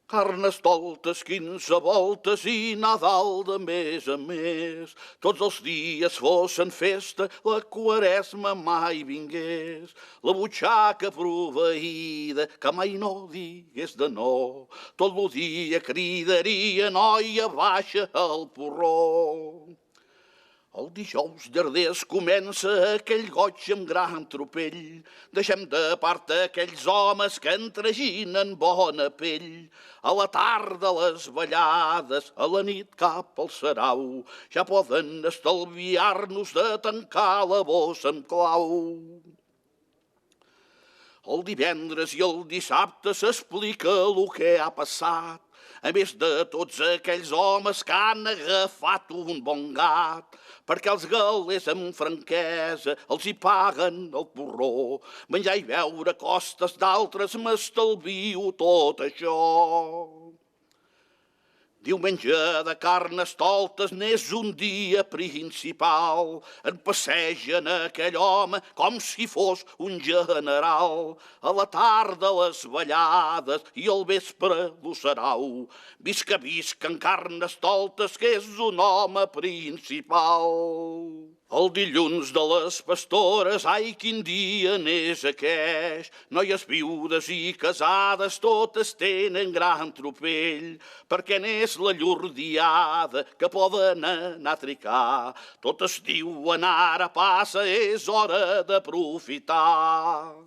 Carnestoltes, 15 voltes i Nadal de mes a mes. Tots els dies fossin festa, la Quaresma mai vingués. La butxaca proveïda, que mai no digués de no. Tot el dia cridaria, noia, baixa el porró. El dijous d'Arders comença aquell goig amb gran tropell. Deixem de part aquells homes que entreginen bona pell. A la tarda les ballades, a la nit cap al sarau. Ja poden estalviar-nos de tancar la bossa amb clau. El divendres i el dissabte s'explica el que ha passat. A més de tots aquells homes que han agafat un bon gat, perquè els galers amb franquesa els hi paguen el porró. Menjar i beure a costes d'altres m'estalvio tot això. Diumenge de Carnestoltes n'és un dia principal. En passegen aquell home com si fos un general. A la tarda les ballades i al vespre lo sarau. Visca en Carnestoltes, que és un home principal. El dilluns de les pastores, ai, quin dia n'és aquest. Noies viudes i casades totes tenen gran tropell, perquè n'és la llur diada que poden anar a tricar. Totes diuen ara passa, és hora d'aprofitar.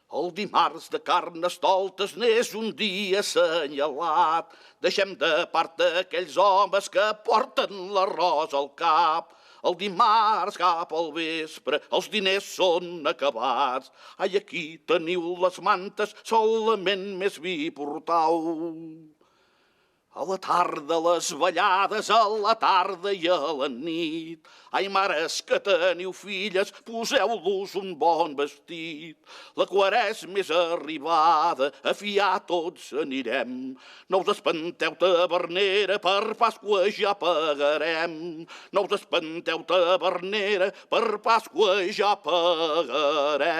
El dimarts de Carnestoltes n'és un dia assenyalat. Deixem de part aquells homes que porten l'arròs al cap. El dimarts cap al vespre els diners són acabats. Ai, aquí teniu les mantes, solament més vi portau. A la tarda les ballades, a la tarda i a la nit. Ai, mares que teniu filles, poseu-los un bon vestit. La Quaresma és arribada, a fiar tots anirem. No us espanteu, tavernera, per Pasqua ja pagarem. No us espanteu, tavernera, per Pasqua ja pagarem.